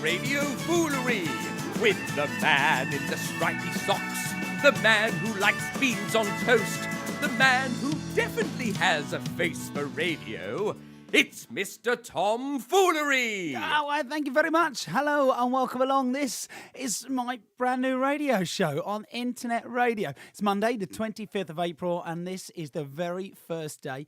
Radio Foolery with the man in the stripy socks, the man who likes beans on toast, the man who definitely has a face for radio. It's Mr. Tomfoolery. Oh, thank you very much. Hello and welcome along. This is my brand new radio show on internet radio. It's Monday, the 25th of April, and this is the very first day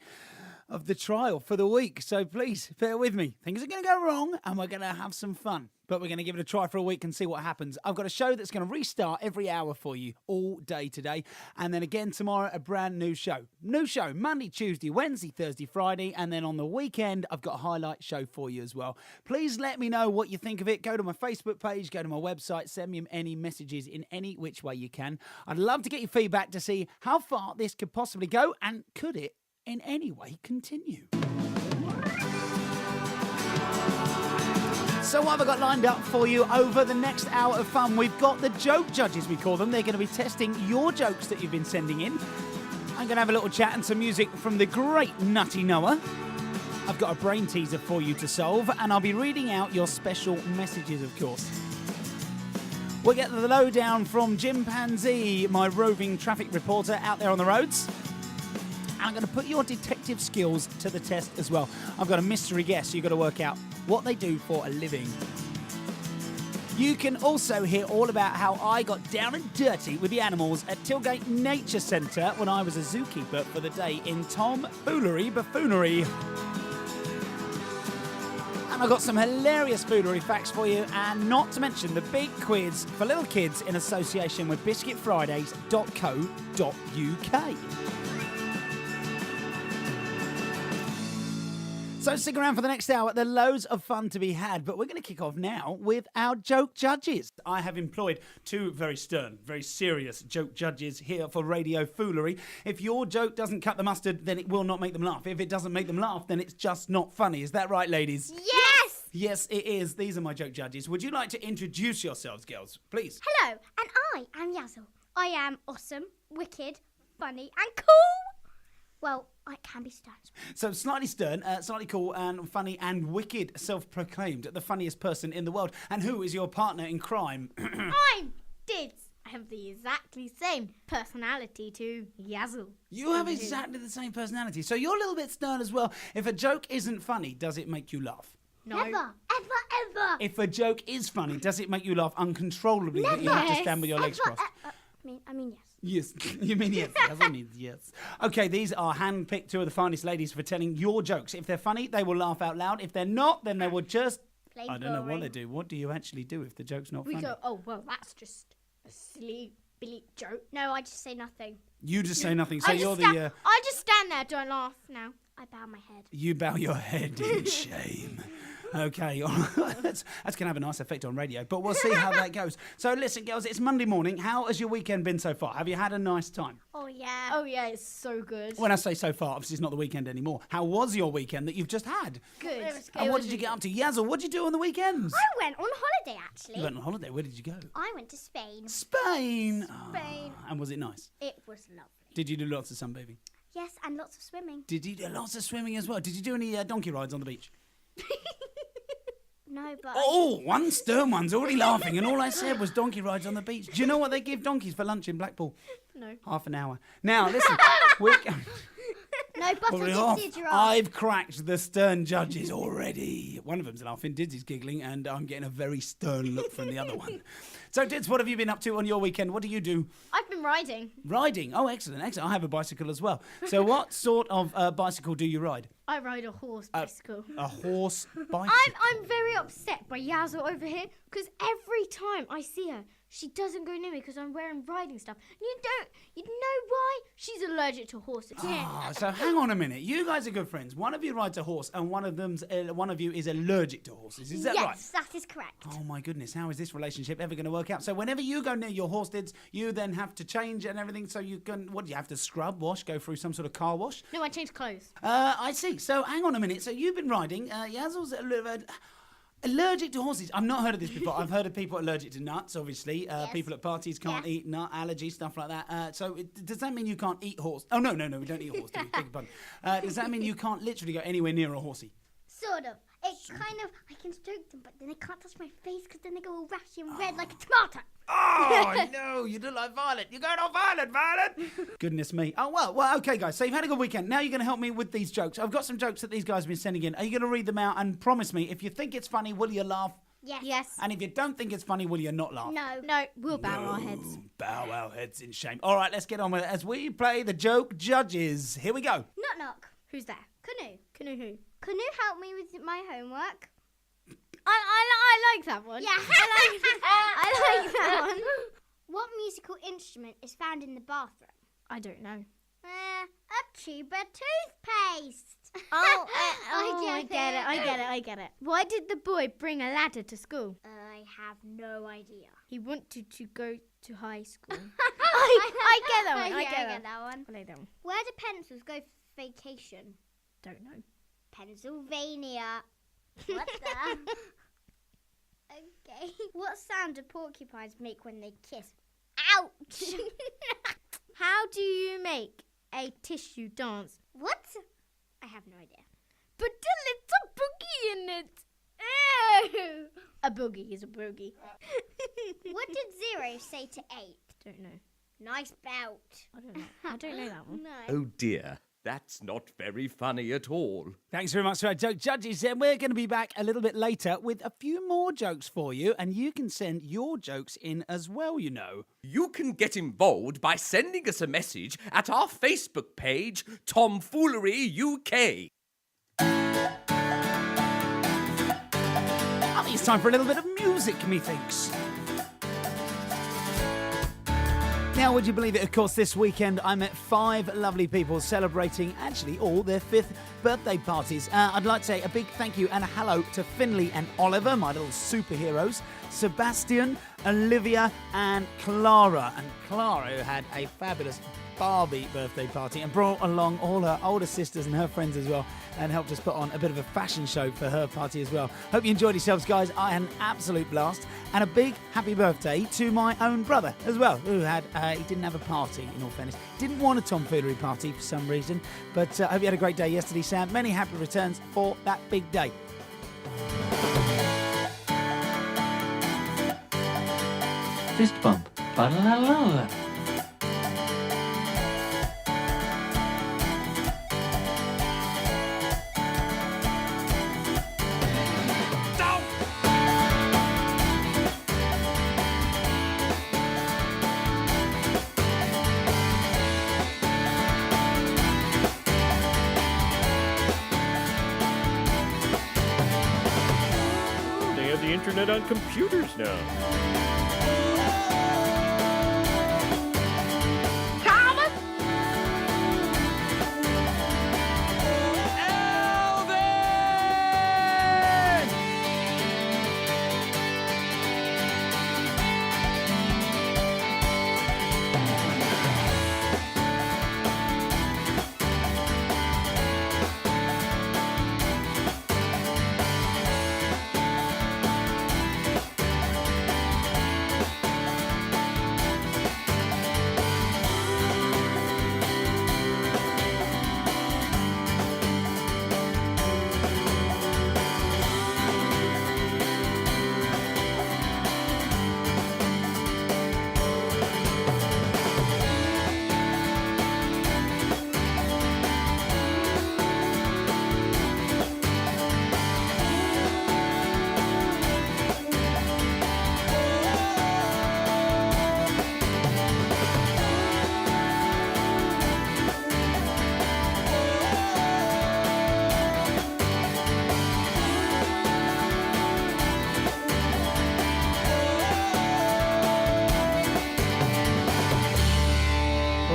of the trial for the week. So please, bear with me. Things are going to go wrong and we're going to have some fun. But we're going to give it a try for a week and see what happens. I've got a show that's going to restart every hour for you all day today. And then again tomorrow, a brand new show. New show, Monday, Tuesday, Wednesday, Thursday, Friday. And then on the weekend, I've got a highlight show for you as well. Please let me know what you think of it. Go to my Facebook page, go to my website, send me any messages in any which way you can. I'd love to get your feedback to see how far this could possibly go and could it in any way continue. So what have I got lined up for you over the next hour of fun? We've got the joke judges, we call them. They're going to be testing your jokes that you've been sending in. I'm going to have a little chat and some music from the great Nutty Noah. I've got a brain teaser for you to solve, and I'll be reading out your special messages, of course. We'll get the lowdown from Chimpanzee, my roving traffic reporter out there on the roads. I'm going to put your detective skills to the test as well. I've got a mystery guest. You've got to work out what they do for a living. You can also hear all about how I got down and dirty with the animals at Tilgate Nature Centre when I was a zookeeper for the day in Tomfoolery buffoonery. And I've got some hilarious foolery facts for you, and not to mention the big quiz for little kids in association with biscuitfridays.co.uk. So stick around for the next hour. There's loads of fun to be had, but we're going to kick off now with our joke judges. I have employed two very stern, very serious joke judges here for Radio Foolery. If your joke doesn't cut the mustard, then it will not make them laugh. If it doesn't make them laugh, then it's just not funny. Is that right, ladies? Yes! Yes, it is. These are my joke judges. Would you like to introduce yourselves, girls, please? Hello, and I am Yazzle. I am awesome, wicked, funny, and cool. Well, I can be stern. So slightly stern, slightly cool and funny and wicked, self-proclaimed, the funniest person in the world. And who is your partner in crime? I'm Dids. I have the exactly same personality to Yazzle. You have exactly the same personality. So you're a little bit stern as well. If a joke isn't funny, does it make you laugh? No. Never, ever. If a joke is funny, does it make you laugh uncontrollably that you have to stand with your legs crossed? I mean, yes. Yes, you mean yes. Yes, I mean yes. Okay, these are hand-picked two of the finest ladies for telling your jokes. If they're funny, they will laugh out loud. If they're not, then they will just... I don't know what they do. What do you actually do if the joke's not funny? We go, oh, well, that's just a silly joke. No, I just say nothing. You just say nothing. So you're I just stand there, don't laugh now. I bow my head. You bow your head in shame. Okay, that's going to have a nice effect on radio, but we'll see how that goes. So listen, girls, it's Monday morning. How has your weekend been so far? Have you had a nice time? Oh, yeah, it's so good. When I say so far, obviously it's not the weekend anymore. How was your weekend that you've just had? Good. It was good. And what did you get up to? Yazzle, what did you do on the weekends? I went on holiday, actually. You went on holiday? Where did you go? I went to Spain. Spain! Spain. Oh, and was it nice? It was lovely. Did you do lots of sunbathing? Yes, and lots of swimming. Did you do lots of swimming as well? Did you do any donkey rides on the beach? No, but... Oh, one stern one's already laughing, and all I said was donkey rides on the beach. Do you know what they give donkeys for lunch in Blackpool? No. Half an hour. Now, listen. No, but I did see a giraffe. I've cracked the stern judges already. One of them's laughing, Didsy's giggling, and I'm getting a very stern look from the other one. So, Dids, what have you been up to on your weekend? What do you do? I've been riding. Riding? Oh, excellent, excellent. I have a bicycle as well. So what sort of bicycle do you ride? I ride a horse bicycle. A horse bicycle? I'm very upset by Yazzle over here because every time I see her, she doesn't go near me because I'm wearing riding stuff. You know why? She's allergic to horses. Ah, so hang on a minute. You guys are good friends. One of you rides a horse and one of you is allergic to horses. Is that right? Yes, that is correct. Oh my goodness, how is this relationship ever going to work out? So whenever you go near your horse, Dids, you then have to change and everything, so you can, what do you have to scrub, wash, go through some sort of car wash? No, I change clothes. I see. So hang on a minute. So you've been riding. Yazzle's allergic to horses. I've not heard of this before. I've heard of people allergic to nuts, obviously. Yes. People at parties can't eat nut, allergy, stuff like that. So does that mean you can't eat horse? Oh, no, we don't eat horse. Beg your pardon. Does that mean you can't literally go anywhere near a horsey? Sort of. It's kind of, I can stroke them, but then I can't touch my face because then they go all rashy and red like a tomato. Oh, no, you look like Violet. You're going on Violet. Goodness me. Oh, well, okay, guys. So you've had a good weekend. Now you're going to help me with these jokes. I've got some jokes that these guys have been sending in. Are you going to read them out and promise me, if you think it's funny, will you laugh? Yes. And if you don't think it's funny, will you not laugh? No, we'll bow our heads. Bow our heads in shame. All right, let's get on with it as we play the joke judges. Here we go. Knock, knock. Who's there? Canoe. Canoe who? Canoe, help me with my homework. I like that one. Yeah. I like that one. What musical instrument is found in the bathroom? I don't know. A tube of toothpaste. I get it. Why did the boy bring a ladder to school? I have no idea. He wanted to go to high school. I get that one. I get that one. I like that one. Where do pencils go for vacation? Don't know. Pennsylvania. What the? Okay. What sound do porcupines make when they kiss? Ouch! How do you make a tissue dance? What? I have no idea. Put a little boogie in it. Ew. A boogie is a boogie. What did 0 say to 8? Don't know. Nice belt. I don't know that one. No. Oh dear, that's not very funny at all. Thanks very much for our joke judges. And we're going to be back a little bit later with a few more jokes for you. And you can send your jokes in as well, you know. You can get involved by sending us a message at our Facebook page, Tomfoolery UK. I think it's time for a little bit of music, methinks. Now, would you believe it? Of course, this weekend I met 5 lovely people celebrating actually all their 5th birthday parties. I'd like to say a big thank you and a hello to Finley and Oliver, my little superheroes, Sebastian, Olivia and Clara. And Clara, who had a fabulous Barbie birthday party and brought along all her older sisters and her friends as well, and helped us put on a bit of a fashion show for her party as well. Hope you enjoyed yourselves, guys. I had an absolute blast. And a big happy birthday to my own brother as well, who had, he didn't have a party, in all fairness. Didn't want a tomfoolery party for some reason. But I hope you had a great day yesterday, Sam. Many happy returns for that big day. Fist bump. Ba-la-la-la-la. They have the internet on computers now.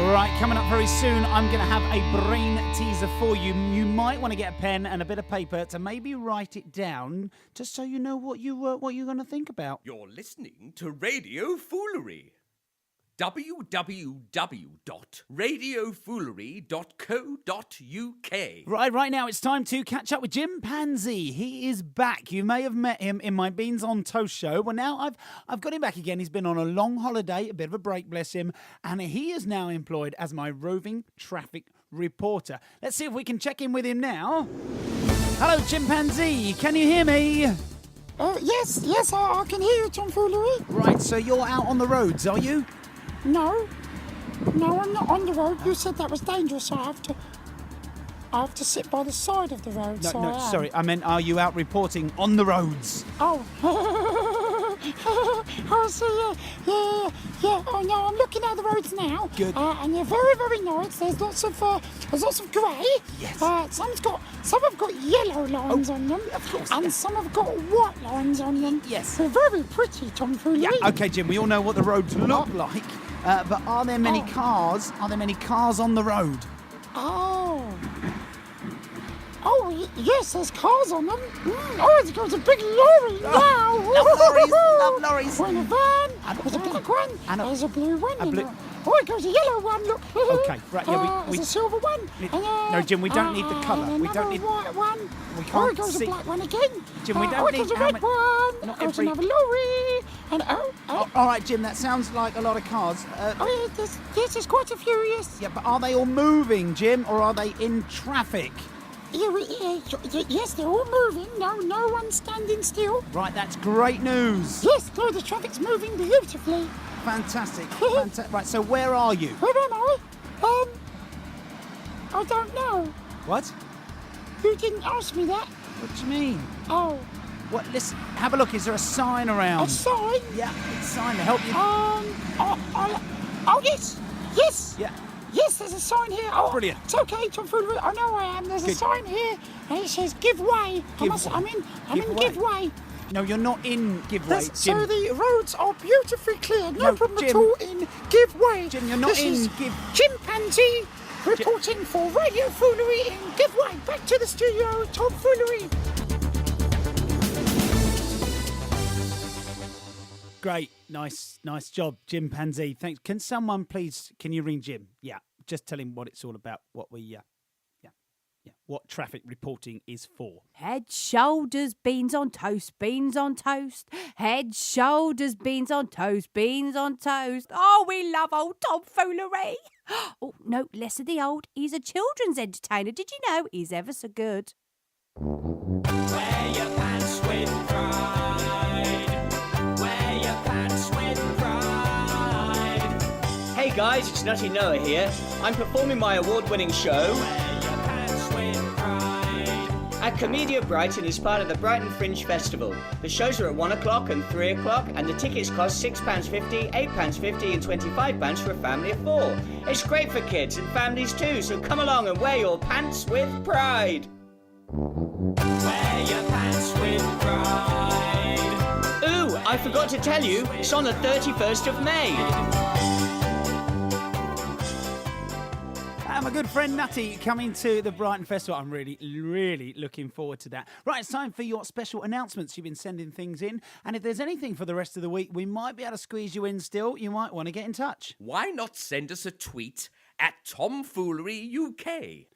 Right, coming up very soon, I'm going to have a brain teaser for you. You might want to get a pen and a bit of paper to maybe write it down, just so you know what you're going to think about. You're listening to Radio Foolery. www.radiofoolery.co.uk. Right now it's time to catch up with Jim Pansy. He is back. You may have met him in my Beans on Toast show. Well, now I've got him back again. He's been on a long holiday, a bit of a break, bless him, and he is now employed as my roving traffic reporter. Let's see if we can check in with him now. Hello, chimpanzee. Can you hear me? Yes, I can hear you, Tomfoolery. Right, so you're out on the roads, are you? No, I'm not on the road. You said that was dangerous, so I have to sit by the side of the road. No, sorry. I meant, are you out reporting on the roads? Oh. Oh, so yeah. Oh no, I'm looking at the roads now. Good. And they're very, very nice. There's lots of grey. Yes. Some have got yellow lines on them. Of course. And some have got white lines on them. Yes. They're very pretty, Tomfoolery. Yeah. Okay, Jim. We all know what the roads look like, but are there many cars? Are there many cars on the road? Oh, yes, there's cars on them. There's a big lorry now. Love lorries. There's a van, there's a black one, there's a blue one. It goes a yellow one, look. Okay, right, yeah, there's a silver one. No, Jim, we don't need the colour. We don't need... white one. We can't it goes see... a black one again. Jim, we don't need... It goes a red one. Not It goes every... another lorry. And all right, Jim, that sounds like a lot of cars. yes, there's quite a few, yes. Yeah, but are they all moving, Jim, or are they in traffic? Yes, they're all moving. No one's standing still. Right, that's great news. Yes, no, the traffic's moving beautifully. Fantastic. Right, so where are you? Where am I? I don't know. What? You didn't ask me that. What do you mean? Oh. What? Listen, have a look. Is there a sign around? A sign? Yeah, a sign to help you. Yes. Yeah. Yes, there's a sign here. Oh, brilliant. It's okay, Tomfoolery. I know I am. There's a sign here, and it says "Give way." I'm in Give way. No, you're not in Give Way, Jim. So the roads are beautifully clear. No problem Jim. at all in Give Way. Jim, you're not this in is Give... Chimpanzee reporting for Radio Foolery in Give Way. Back to the studio, Tomfoolery. Great. Nice job, Chimpanzee. Thanks. Can someone please, can you ring Jim? Yeah. Just tell him what it's all about, what we, what traffic reporting is for. Head, shoulders, beans on toast, beans on toast. Head, shoulders, beans on toast, beans on toast. Oh, we love old Tomfoolery. Oh, no, less of the old. He's a children's entertainer. Did you know he's ever so good? Wear your pants with pride. Wear your pants with pride. Hey guys, it's Nutty Noah here. I'm performing my award-winning show at Comedia Brighton as part of the Brighton Fringe Festival. The shows are at 1 o'clock and 3 o'clock, and the tickets cost £6.50, £8.50 and £25 for a family of 4. It's great for kids and families too, so come along and wear your pants with pride. Wear your pants with pride. Ooh, I forgot to tell you, it's on the 31st of May. My good friend Nutty coming to the Brighton Festival. I'm really looking forward to that. Right, it's time for your special announcements. You've been sending things in, and if there's anything for the rest of the week, we might be able to squeeze you in still. You might want to get in touch. Why not send us a tweet at Tomfoolery UK?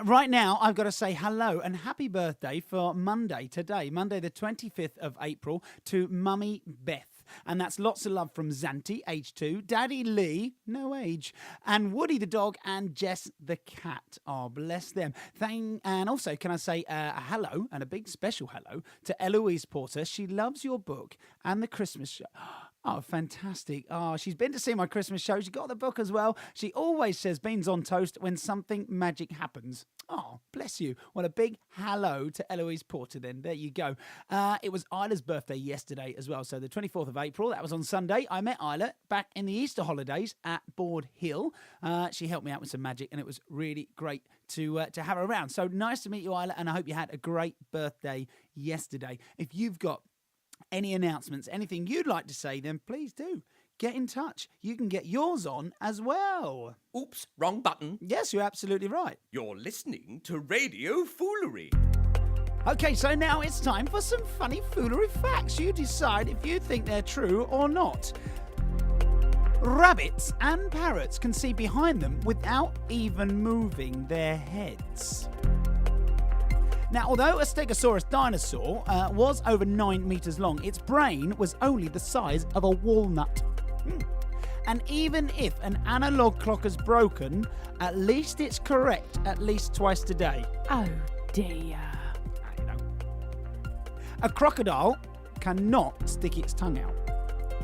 Right now, I've got to say hello and happy birthday for Monday today, Monday the 25th of April, to Mummy Beth. And that's lots of love from Zanti, age 2, Daddy Lee, no age, and Woody the dog, and Jess the cat. Oh, bless them. And also, can I say a hello, and a big special hello, to Eloise Porter. She loves your book and the Christmas show. Oh, fantastic. Oh, she's been to see my Christmas show. She got the book as well. She always says beans on toast when something magic happens. Oh, bless you. Well, a big hello to Eloise Porter then. There you go. It was Isla's birthday yesterday as well. So the 24th of April, that was on Sunday. I met Isla back in the Easter holidays at Board Hill. She helped me out with some magic, and it was really great to have her around. So nice to meet you, Isla, and I hope you had a great birthday yesterday. If you've got any announcements, anything you'd like to say, then please do get in touch. You can get yours on as well. Oops, wrong button. Yes, you're absolutely right. You're listening to Radio Foolery. Okay, so now it's time for some funny foolery facts. You decide if you think they're true or not. Rabbits and parrots can see behind them without even moving their heads. Now, although a Stegosaurus dinosaur was over 9 meters long, its brain was only the size of a walnut. And even if an analog clock is broken, at least it's correct at least twice a day. Oh dear. A crocodile cannot stick its tongue out.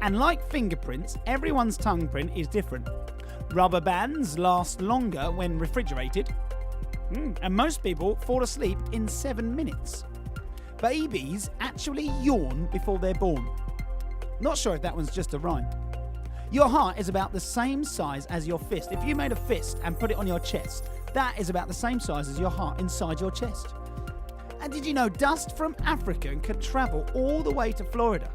And like fingerprints, everyone's tongue print is different. Rubber bands last longer when refrigerated. And most people fall asleep in 7 minutes. Babies actually yawn before they're born. Not sure if that one's just a rhyme. Your heart is about the same size as your fist. If you made a fist and put it on your chest, that is about the same size as your heart inside your chest. And did you know dust from Africa can travel all the way to Florida?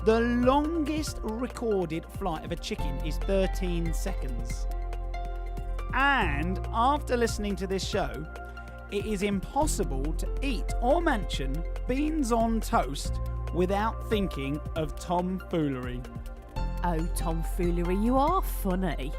The longest recorded flight of a chicken is 13 seconds. And after listening to this show, it is impossible to eat or mention beans on toast without thinking of tomfoolery. Oh, tomfoolery, you are funny.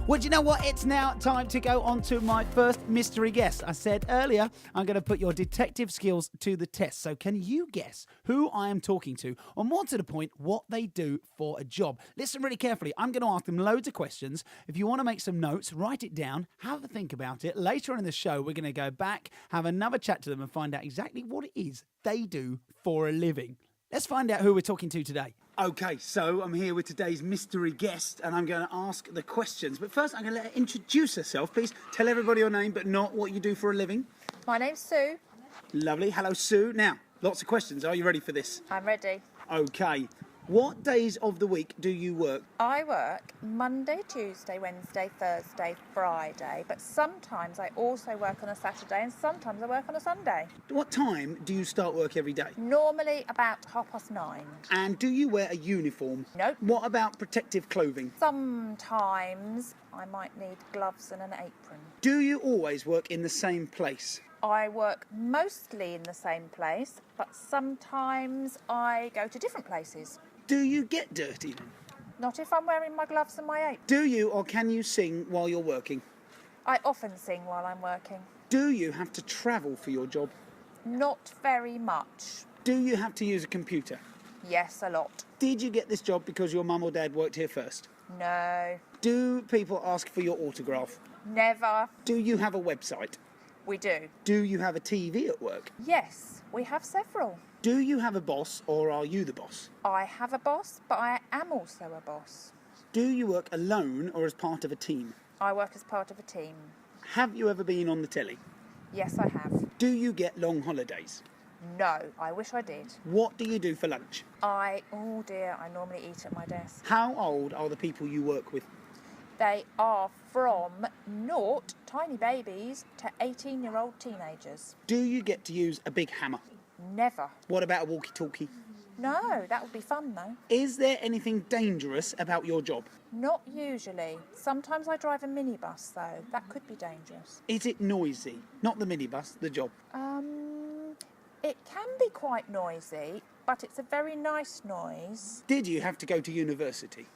Well, do you know what? It's now time to go on to my first mystery guest. I said earlier, I'm going to put your detective skills to the test. So can you guess who I am talking to? Or more to the point, what they do for a job? Listen really carefully. I'm going to ask them loads of questions. If you want to make some notes, write it down, have a think about it. Later on in the show, we're going to go back, have another chat to them and find out exactly what it is they do for a living. Let's find out who we're talking to today. Okay, so I'm here with today's mystery guest and I'm going to ask the questions. But first, I'm going to let her introduce herself. Please tell everybody your name, but not what you do for a living. My name's Sue. Lovely. Hello, Sue. Now, lots of questions. Are you ready for this? I'm ready. Okay. What days of the week do you work? I work Monday, Tuesday, Wednesday, Thursday, Friday, but sometimes I also work on a Saturday and sometimes I work on a Sunday. What time do you start work every day? Normally about 9:30. And do you wear a uniform? No. What about protective clothing? Sometimes I might need gloves and an apron. Do you always work in the same place? I work mostly in the same place, but sometimes I go to different places. Do you get dirty? Not if I'm wearing my gloves and my apron. Do you or can you sing while you're working? I often sing while I'm working. Do you have to travel for your job? Not very much. Do you have to use a computer? Yes, a lot. Did you get this job because your mum or dad worked here first? No. Do people ask for your autograph? Never. Do you have a website? We do. Do you have a TV at work? Yes, we have several. Do you have a boss or are you the boss? I have a boss, but I am also a boss. Do you work alone or as part of a team? I work as part of a team. Have you ever been on the telly? Yes, I have. Do you get long holidays? No, I wish I did. What do you do for lunch? Oh dear, I normally eat at my desk. How old are the people you work with? They are from tiny babies, to 18-year-old teenagers. Do you get to use a big hammer? Never. What about a walkie-talkie? No, that would be fun though. Is there anything dangerous about your job? Not usually. Sometimes I drive a minibus though. That could be dangerous. Is it noisy? Not the minibus, the job. It can be quite noisy, but it's a very nice noise. Did you have to go to university?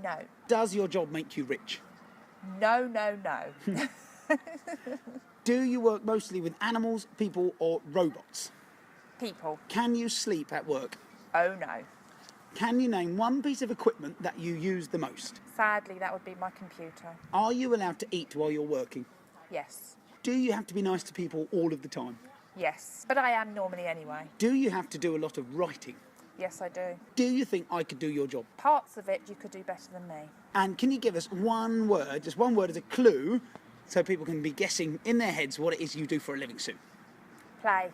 No. Does your job make you rich? No. Do you work mostly with animals, people or robots? People. Can you sleep at work? Oh no. Can you name one piece of equipment that you use the most? Sadly, that would be my computer. Are you allowed to eat while you're working? Yes. Do you have to be nice to people all of the time? Yes, but I am normally anyway. Do you have to do a lot of writing? Yes, I do. Do you think I could do your job? Parts of it you could do better than me. And can you give us one word, just one word as a clue, so people can be guessing in their heads what it is you do for a living, Sue? Play.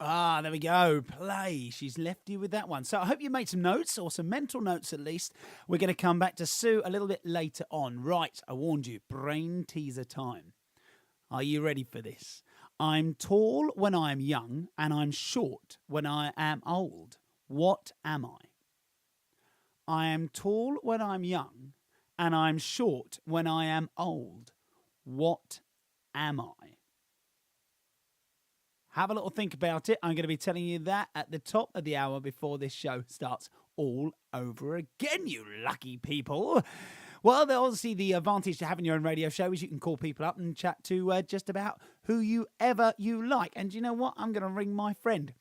Ah, there we go. Play. She's left you with that one. So I hope you made some notes, or some mental notes at least. We're going to come back to Sue a little bit later on. Right, I warned you. Brain teaser time. Are you ready for this? I'm tall when I am young, and I'm short when I am old. What am I? I am tall when I'm young, and I'm short when I am old. What am I? Have a little think about it. I'm going to be telling you that at the top of the hour before this show starts all over again, you lucky people. Well, obviously the advantage to having your own radio show is you can call people up and chat to just about whoever you like. And you know what? I'm going to ring my friend.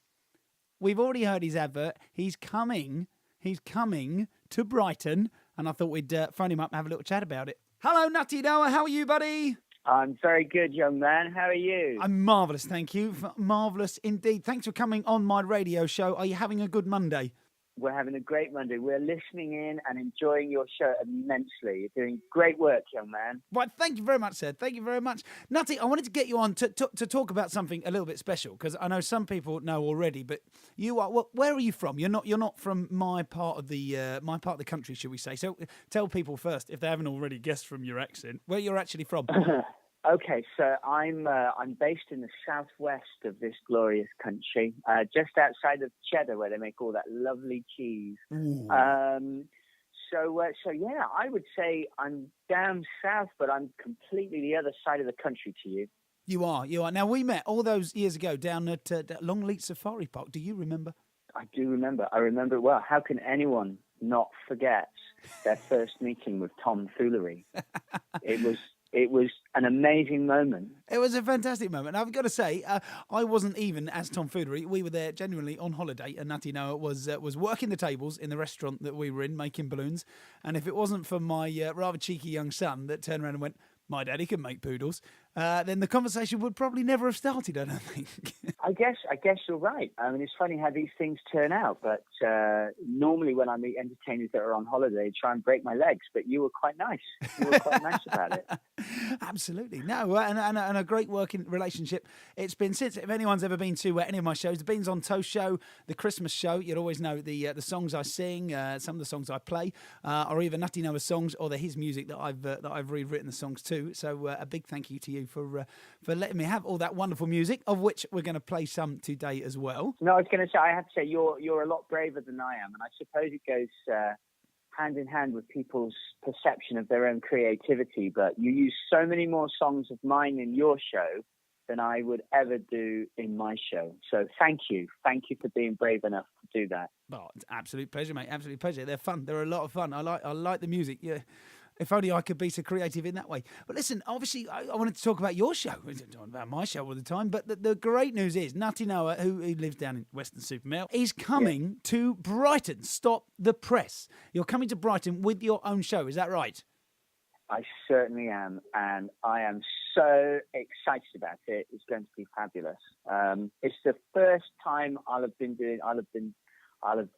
We've already heard his advert. He's coming to Brighton, and I thought we'd phone him up and have a little chat about it. Hello, Nutty Noah. How are you, buddy? I'm very good, young man. How are you? I'm marvellous, thank you. Marvellous indeed. Thanks for coming on my radio show. Are you having a good Monday? We're having a great Monday. We're listening in and enjoying your show immensely. You're doing great work, young man. Well, thank you very much, sir. Thank you very much. Nutty, I wanted to get you on to talk about something a little bit special, because I know some people know already, but you are. Well, where are you from? You're not from my part of the country, should we say? So tell people first, if they haven't already guessed from your accent, where you're actually from. Okay, so I'm based in the southwest of this glorious country, just outside of Cheddar, where they make all that lovely cheese. So yeah, I would say I'm down south, but I'm completely the other side of the country to you. You are. Now, we met all those years ago down at Longleat Safari Park. Do you remember? I do remember. I remember it well. How can anyone not forget their first meeting with Tomfoolery? It was an amazing moment. It was a fantastic moment. I've got to say, I wasn't even as Tomfoolery. We were there genuinely on holiday, and Nutty Noah was working the tables in the restaurant that we were in, making balloons. And if it wasn't for my rather cheeky young son that turned around and went, "My daddy can make poodles," then the conversation would probably never have started, I don't think. I guess you're right. I mean, it's funny how these things turn out, but normally when I meet entertainers that are on holiday, I try and break my legs, but you were quite nice. You were quite nice about it. Absolutely. No, and a great working relationship. It's been since, if anyone's ever been to any of my shows, the Beans on Toast show, the Christmas show, you'd always know the songs I sing, some of the songs I play, or either Nutty Noah's songs or his music that I've rewritten the songs to. So a big thank you to you for letting me have all that wonderful music, of which we're going to play some today as well. No, I was going to say, I have to say, you're a lot braver than I am, and I suppose it goes hand in hand with people's perception of their own creativity, but you use so many more songs of mine in your show than I would ever do in my show. So thank you for being brave enough to do that. Oh, it's an absolute pleasure, mate. Absolute pleasure. They're fun. They're a lot of fun. I like the music. Yeah. If only I could be so creative in that way. But listen, obviously, I wanted to talk about your show. I don't talk about my show all the time. But the great news is, Nutty Noah, who lives down in Weston-super-Mare, is coming to Brighton. Stop the press. You're coming to Brighton with your own show. Is that right? I certainly am, and I am so excited about it. It's going to be fabulous. It's the first time I'll have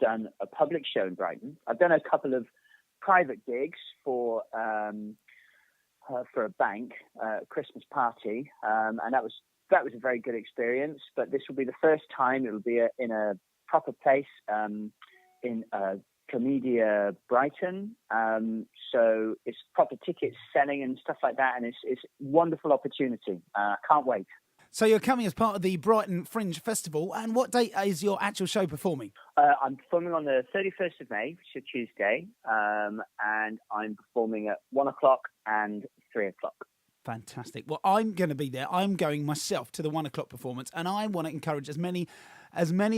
done a public show in Brighton. I've done a couple of private gigs for a bank Christmas party, and that was a very good experience. But this will be the first time it will be in a proper place in Comedia Brighton. So it's proper tickets selling and stuff like that, and it's a wonderful opportunity. Can't wait. So you're coming as part of the Brighton Fringe Festival, and what date is your actual show performing? I'm performing on the 31st of May, which is a Tuesday, and I'm performing at 1 o'clock and 3 o'clock. Fantastic. Well, I'm going to be there. I'm going myself to the 1 o'clock performance, and I want to encourage as many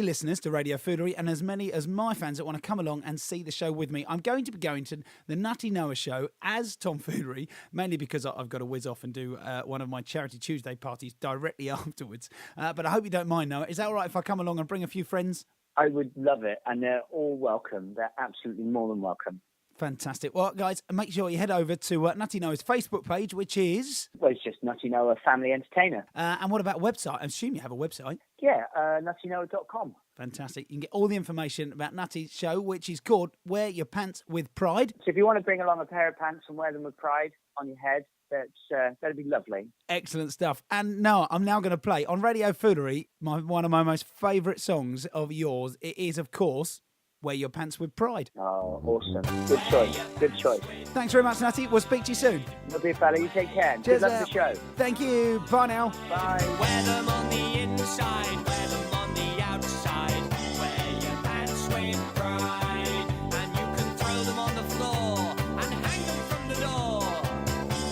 listeners to Radio Foolery and as many as my fans that want to come along and see the show with me. I'm going to be going to the Nutty Noah show as Tomfoolery, mainly because I've got to whiz off and do one of my Charity Tuesday parties directly afterwards. But I hope you don't mind, Noah. Is that all right if I come along and bring a few friends? I would love it, and they're all welcome. They're absolutely more than welcome. Fantastic. Well, guys, make sure you head over to Nutty Noah's Facebook page, which is... Well, it's just Nutty Noah Family Entertainer. And what about a website? I assume you have a website. Yeah, nuttynoah.com. Fantastic. You can get all the information about Nutty's show, which is called Wear Your Pants with Pride. So if you want to bring along a pair of pants and wear them with pride on your head, that'd be lovely. Excellent stuff. And Noah, I'm now going to play on Radio Foolery one of my most favourite songs of yours. It is, of course... Wear Your Pants with Pride. Oh, awesome. Good choice. Good choice. Thanks very much, Nutty. We'll speak to you soon. Lovely fella. You take care. Cheers. Good luck the show. Thank you. Bye now. Bye. Wear them on the inside, wear them on the outside. Wear your pants with pride, and you can throw them on the floor and hang them from the door.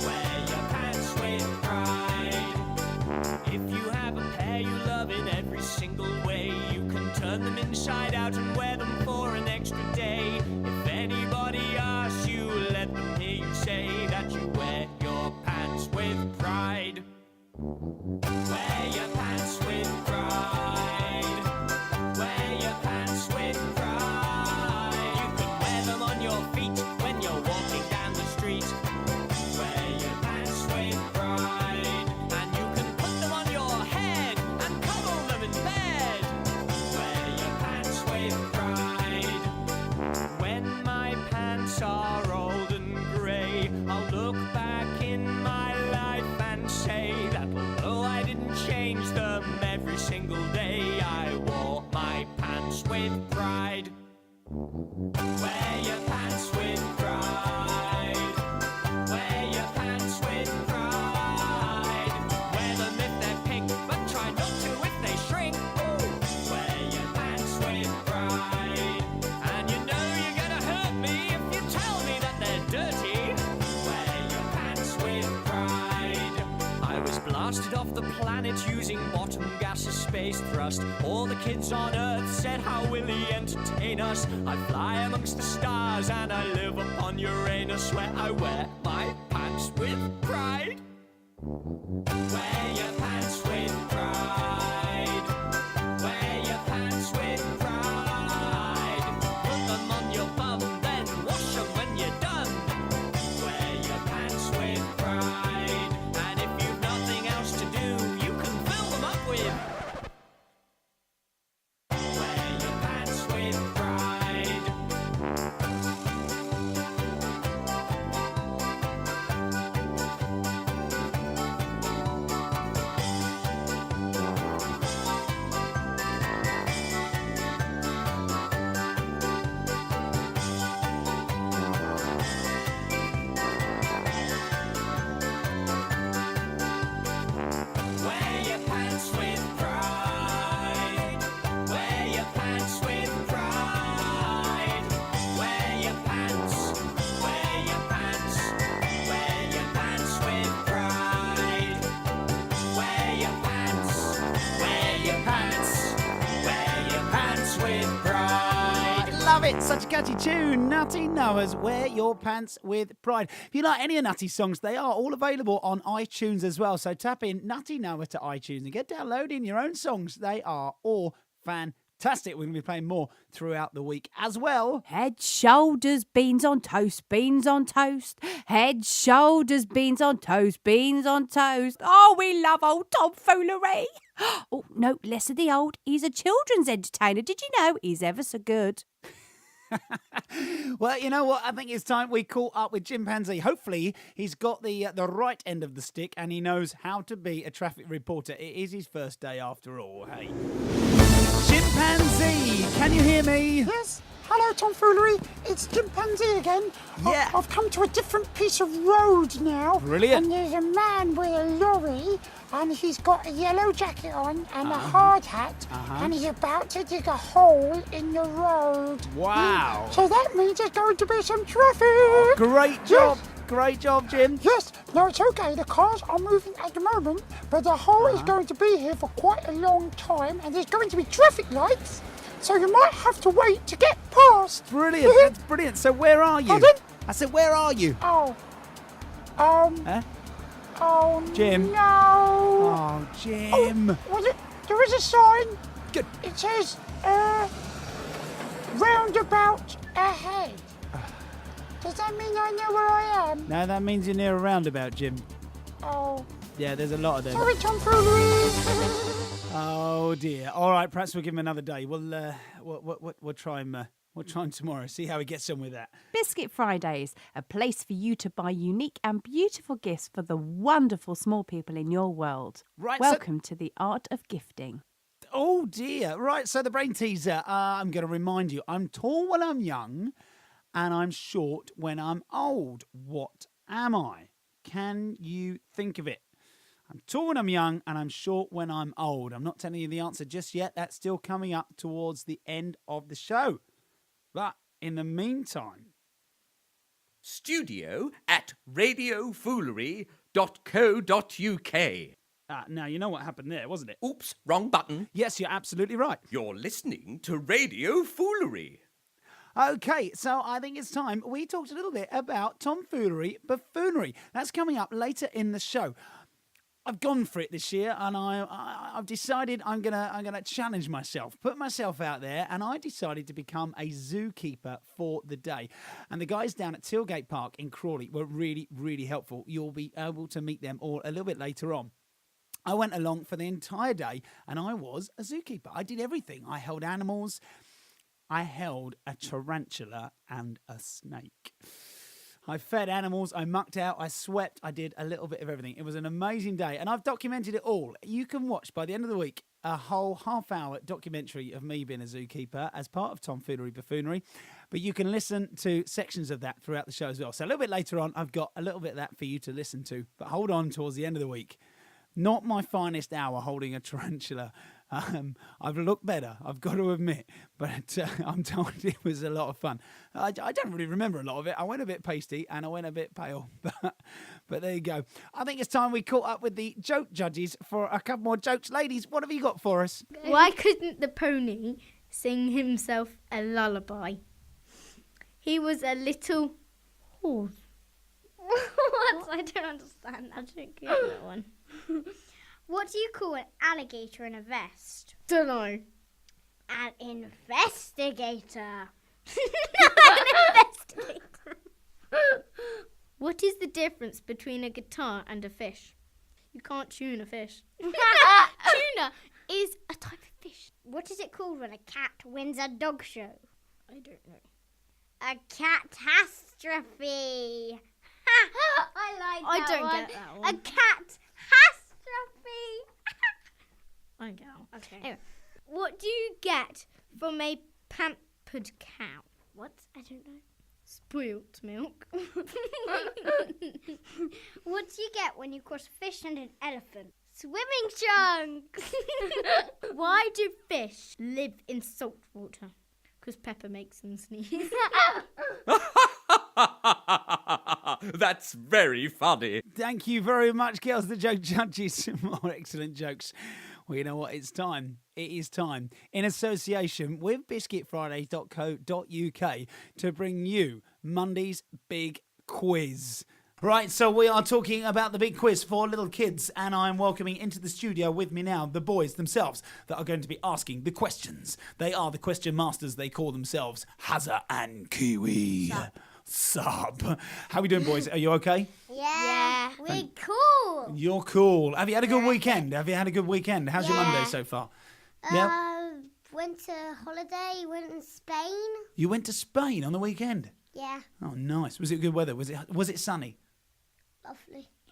Wear your pants with pride. If you have a pair you love in every single way, you can turn them inside out and wear them for an extra day. If anybody asks you, let them hear you say that you wear your pants with pride. Wear your pants with pride. Wear your pants with pride. You can wear them on your feet when you're walking down the street. Wear your pants with pride. with pride. Wear your pants with pride. Wear your pants with pride. Wear them if they're pink, but try not to if they shrink. Wear your pants with pride. And you know you're gonna hurt me if you tell me that they're dirty. Wear your pants with pride. I was blasted off the planet using bottom gas as space thrust. All the kids on Earth said, how will he entertain us? I fly amongst the stars and I live upon Uranus, where I wear my pants with pride. Wear your pants with pride. Wear your pants with pride. Put them on your bum, then wash them when you're done. Wear your pants with pride. And if you've nothing else to do, you can fill them up with. Wear your pants with pride. Wear your pants with pride. Wear your pants with pride. Wear your pants. Wear your pants. Wear your pants with pride. Wear your pants. Wear your pants. Wear your pants with pride. Love it. Such a catchy tune. Nutty Noah's Wear Your Pants with Pride. If you like any of Nutty's songs, they are all available on iTunes as well. So tap in Nutty Noah to iTunes and get downloading your own songs. They are all fantastic. We're going to be playing more throughout the week as well. Head, shoulders, beans on toast, beans on toast. Head, shoulders, beans on toast, beans on toast. Oh, we love old Tomfoolery. Oh, no, less of the old. He's a children's entertainer. Did you know he's ever so good? Well, you know what? I think it's time we caught up with Chimpanzee. Hopefully, he's got the right end of the stick and he knows how to be a traffic reporter. It is his first day after all. Hey, Chimpanzee, can you hear me? Yes. Hello, Tomfoolery. It's Chimpanzee again. Yeah. I've come to a different piece of road now. Brilliant. And there's a man with a lorry, and he's got a yellow jacket on and a hard hat, and he's about to dig a hole in the road. Wow. So that means there's going to be some traffic. Great job. Yes. Great job, Jim. Yes, no, it's okay. The cars are moving at the moment, but the hole is going to be here for quite a long time, and there's going to be traffic lights, so you might have to wait to get past. Brilliant. That's brilliant. So where are you? Pardon? I said, where are you? Oh. Huh? Oh, Jim. no. Oh, Jim. There is a sign. Good. It says, roundabout ahead. Does that mean I know where I am? No, that means you're near a roundabout, Jim. Oh. Yeah, there's a lot of them. Sorry, Tomfoolery. Oh dear. All right, perhaps we'll give him another day. We'll try him. We'll try him tomorrow. See how he gets on with that. Biscuit Fridays, a place for you to buy unique and beautiful gifts for the wonderful small people in your world. Right. Welcome to the art of gifting. Oh dear. Right. So the brain teaser. I'm going to remind you. I'm tall when I'm young, and I'm short when I'm old. What am I? Can you think of it? I'm tall when I'm young and I'm short when I'm old. I'm not telling you the answer just yet. That's still coming up towards the end of the show. But in the meantime... Studio at radiofoolery.co.uk. Now, you know what happened there, wasn't it? Oops, wrong button. Yes, you're absolutely right. You're listening to Radio Foolery. Okay, so I think it's time we talked a little bit about tomfoolery, buffoonery. That's coming up later in the show. I've gone for it this year, and I've decided I'm gonna challenge myself, put myself out there, and I decided to become a zookeeper for the day. And the guys down at Tilgate Park in Crawley were really, really helpful. You'll be able to meet them all a little bit later on. I went along for the entire day, and I was a zookeeper. I did everything. I held animals. I held a tarantula and a snake. I fed animals, I mucked out, I swept, I did a little bit of everything. It was an amazing day, and I've documented it all. You can watch by the end of the week a whole half-hour documentary of me being a zookeeper as part of Tomfoolery Buffoonery. But you can listen to sections of that throughout the show as well. So a little bit later on, I've got a little bit of that for you to listen to. But hold on towards the end of the week. Not my finest hour holding a tarantula. I've looked better, I've got to admit, but I'm told it was a lot of fun. I don't really remember a lot of it. I went a bit pasty and I went a bit pale, but there you go. I think it's time we caught up with the joke judges for a couple more jokes. Ladies, what have you got for us? Why couldn't the pony sing himself a lullaby? He was a little horse. What? I don't understand. I don't get that one. What do you call an alligator in a vest? Don't know. An investigator. An investigator. What is the difference between a guitar and a fish? You can't tune a fish. Tuna is a type of fish. What is it called when a cat wins a dog show? I don't know. A catastrophe. I like that one. I don't get that one. A catastrophe. I go. Okay. Anyway, what do you get from a pampered cow? What? I don't know. Spoilt milk. What do you get when you cross a fish and an elephant? Swimming trunks. Why do fish live in salt water? Because Pepper makes them sneeze. That's very funny. Thank you very much, girls, the joke judges. More excellent jokes. Well, you know what? It's time. It is time. In association with biscuitfridays.co.uk to bring you Monday's big quiz. Right, so we are talking about the big quiz for little kids, and I'm welcoming into the studio with me now the boys themselves that are going to be asking the questions. They are the question masters. They call themselves Hazza and Kiwi. Sup. How are we doing, boys? Are you okay? Yeah. We're cool. You're cool. Have you had a good weekend? How's your Monday so far? Went to holiday, went to Spain. You went to Spain on the weekend? Yeah. Oh, nice. Was it good weather? Was it sunny?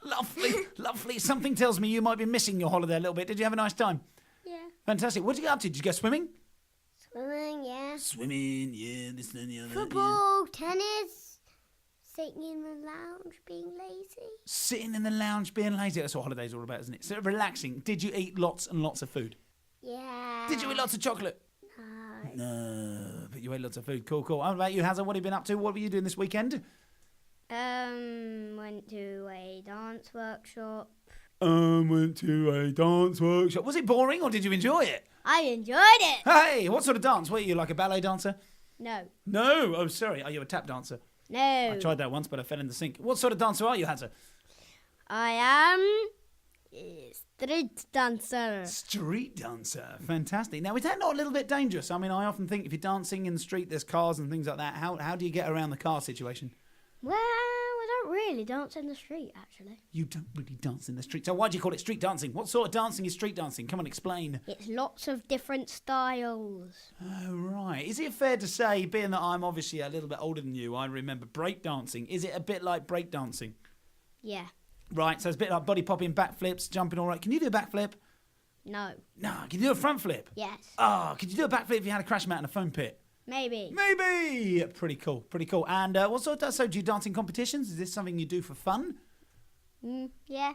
Lovely. Lovely. Something tells me you might be missing your holiday a little bit. Did you have a nice time? Yeah. Fantastic. What did you get up to? Did you go swimming? Swimming, yeah. Swimming, yeah. This and the other. Football, tennis, sitting in the lounge, being lazy. Sitting in the lounge, being lazy. That's what holiday's all about, isn't it? So relaxing. Did you eat lots and lots of food? Yeah. Did you eat lots of chocolate? No, but you ate lots of food. Cool. How about you, Hazza? What have you been up to? What were you doing this weekend? Went to a dance workshop. Was it boring or did you enjoy it? I enjoyed it. Hey, what sort of dance? Were you like a ballet dancer? No. No. Oh, sorry. Are you a tap dancer? No. I tried that once, but I fell in the sink. What sort of dancer are you, Hazza? I am a street dancer. Street dancer. Fantastic. Now, is that not a little bit dangerous? I mean, I often think if you're dancing in the street, there's cars and things like that. How do you get around the car situation? Well, I don't really dance in the street, actually. You don't really dance in the street. So why do you call it street dancing? What sort of dancing is street dancing? Come on, explain. It's lots of different styles. Oh, right. Is it fair to say, being that I'm obviously a little bit older than you, I remember break dancing. Is it a bit like break dancing? Yeah. Right, so it's a bit like body popping, backflips, jumping all right. Can you do a backflip? No. No. Can you do a front flip? Yes. Oh, could you do a backflip if you had a crash mat and a foam pit? Maybe. Pretty cool. And what sort of... So do you dance in competitions? Is this something you do for fun? Yeah.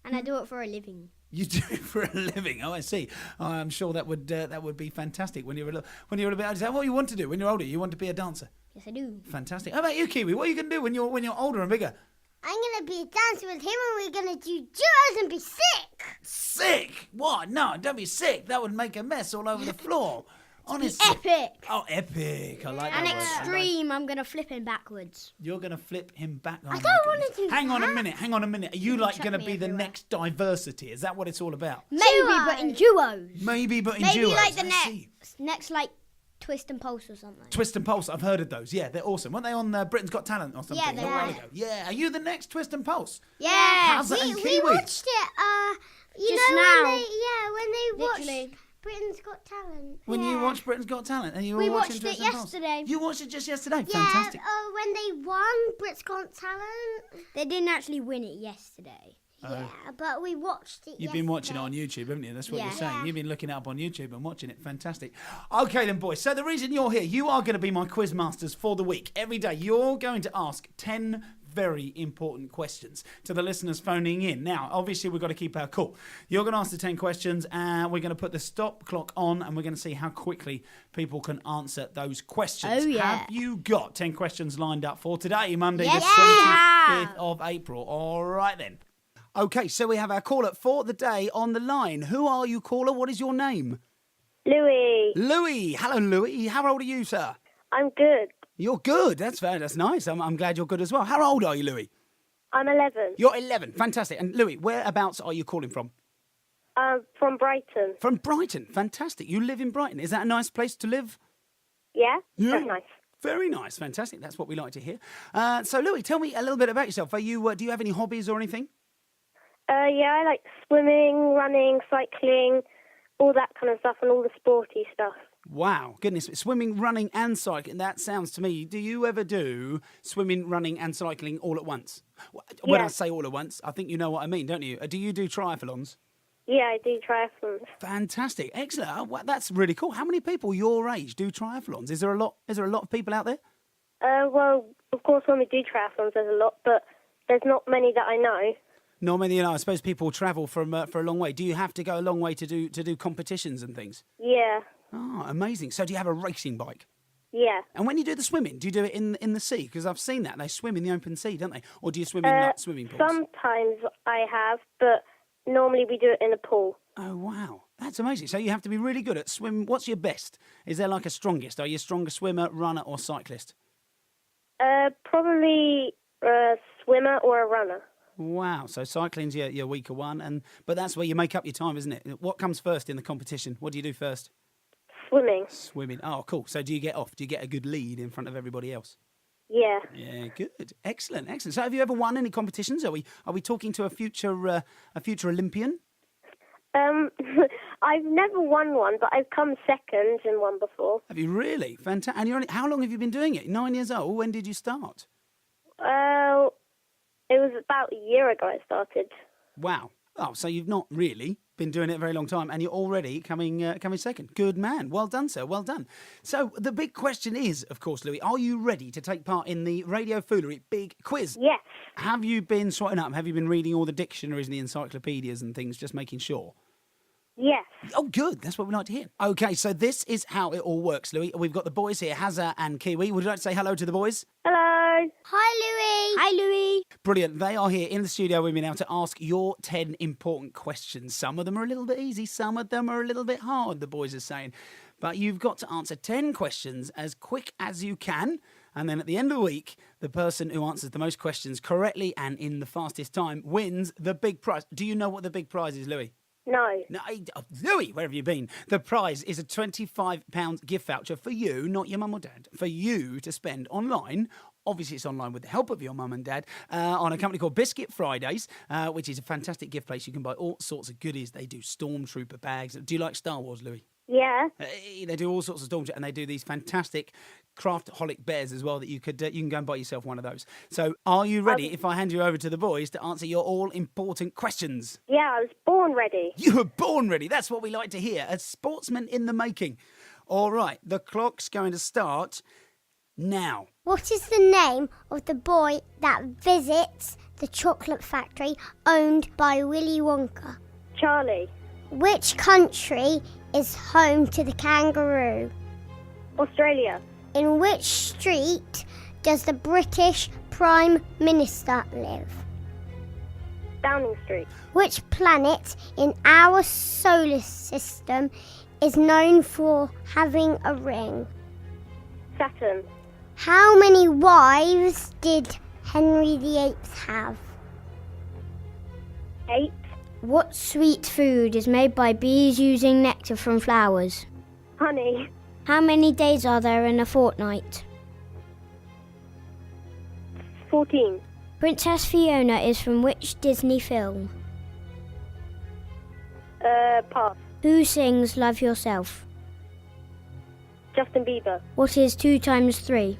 And I do it for a living. You do it for a living? Oh, I see. I'm sure that would be fantastic when you're a bit older. Is that what you want to do when you're older? You want to be a dancer? Yes, I do. Fantastic. How about you, Kiwi? What are you going to do when you're older and bigger? I'm going to be a dancer with him and we're going to do duos and be sick. Sick? What? No, don't be sick. That would make a mess all over the floor. Honestly. Epic. Oh, epic. I like that And word. extreme, I'm going to flip him backwards. You're going to flip him back. I don't want to do Hang on that. a minute. Are you like chuck going to me be the everywhere. next diversity? Is that what it's all about? Maybe, but in duos. Maybe, but in Maybe duos. like the I see. next like Twist and Pulse or something. Twist and Pulse, I've heard of those. Yeah, they're awesome. Weren't they on Britain's Got Talent or something? Yeah, they a while were. ago? Yeah, are you the next Twist and Pulse? Yeah. Hazza and We Kiwi. watched it, Just now. when they watched Literally. Britain's Got Talent. When you watched Britain's Got Talent and you were We watching watched Twist it and Pulse? yesterday. You watched it just yesterday? Yeah, Fantastic. when they won Britain's Got Talent. They didn't actually win it yesterday. Yeah, but we watched it. You've been watching it on YouTube, haven't you? That's what you're saying. Yeah. You've been looking it up on YouTube and watching it. Fantastic. Okay then, boys. So the reason you're here, you are going to be my quiz masters for the week. Every day, you're going to ask 10 very important questions to the listeners phoning in. Now, obviously, we've got to keep our cool. You're going to ask the 10 questions, and we're going to put the stop clock on, and we're going to see how quickly people can answer those questions. Oh, yeah. Have you got 10 questions lined up for today, Monday, Yes. the 25th of April? All right, then. Okay, so we have our caller for the day on the line. Who are you, caller? What is your name? Louis. Louis. Hello, Louis. How old are you, sir? I'm good. You're good. That's fair. That's nice. I'm glad you're good as well. How old are you, Louis? I'm 11. You're 11. Fantastic. And Louis, whereabouts are you calling from? From Brighton. From Brighton. Fantastic. You live in Brighton. Is that a nice place to live? Yeah? Very nice. Very nice. Fantastic. That's what we like to hear. So, Louis, tell me a little bit about yourself. Are you? Do you have any hobbies or anything? Yeah, I like swimming, running, cycling, all that kind of stuff, and all the sporty stuff. Wow, goodness, swimming, running and cycling, that sounds to me, do you ever do swimming, running and cycling all at once? When I say all at once, I think you know what I mean, don't you? Do you do triathlons? Yeah, I do triathlons. Fantastic, excellent, well, that's really cool. How many people your age do triathlons? Is there a lot of people out there? Well, of course when we do triathlons there's a lot, but there's not many that I know. Not many, I suppose people travel for a long way. Do you have to go a long way to do competitions and things? Yeah. Oh, amazing. So do you have a racing bike? Yeah. And when you do the swimming, do you do it in the sea? Because I've seen that. They swim in the open sea, don't they? Or do you swim in like swimming pools? Sometimes I have, but normally we do it in a pool. Oh, wow. That's amazing. So you have to be really good at swim. What's your best? Is there like a strongest? Are you a stronger swimmer, runner or cyclist? Probably a swimmer or a runner. Wow. So cycling's your weaker one. But that's where you make up your time, isn't it? What comes first in the competition? What do you do first? Swimming. Swimming. Oh, cool. So do you get off? Do you get a good lead in front of everybody else? Yeah. Yeah, good. Excellent. So have you ever won any competitions? Are we talking to a future Olympian? I've never won one, but I've come second in one before. Have you really? Fantastic. And how long have you been doing it? 9 years old. When did you start? It was about a year ago I started. Wow. Oh, so you've not really been doing it a very long time, and you're already coming second. Good man. Well done, sir. Well done. So the big question is, of course, Louis, are you ready to take part in the Radio Foolery Big Quiz? Yes. Have you been swatting up? Have you been reading all the dictionaries and the encyclopedias and things, just making sure? Yes. Oh, good. That's what we like to hear. Okay, so this is how it all works, Louis. We've got the boys here, Hazza and Kiwi. Would you like to say hello to the boys? Hello. Hi, Louis. Hi, Louis. Brilliant. They are here in the studio with me now to ask your 10 important questions. Some of them are a little bit easy, some of them are a little bit hard, the boys are saying. But you've got to answer 10 questions as quick as you can. And then at the end of the week, the person who answers the most questions correctly and in the fastest time wins the big prize. Do you know what the big prize is, Louis? No. Louis, where have you been? The prize is a £25 gift voucher for you, not your mum or dad, for you to spend online. Obviously, it's online with the help of your mum and dad on a company called Biscuit Fridays, which is a fantastic gift place. You can buy all sorts of goodies. They do Stormtrooper bags. Do you like Star Wars, Louis? Yeah. They do all sorts of Stormtrooper, and they do these fantastic Craftaholic bears as well that you can go and buy yourself one of those. So are you ready if I hand you over to the boys to answer your all-important questions? Yeah, I was born ready. You were born ready. That's what we like to hear. A sportsman in the making. All right, the clock's going to start now. What is the name of the boy that visits the chocolate factory owned by Willy Wonka? Charlie. Which country is home to the kangaroo? Australia. In which street does the British Prime Minister live? Downing Street. Which planet in our solar system is known for having a ring? Saturn. How many wives did Henry VIII have? 8. What sweet food is made by bees using nectar from flowers? Honey. How many days are there in a fortnight? 14. Princess Fiona is from which Disney film? Pass. Who sings Love Yourself? Justin Bieber. What is 2 times 3?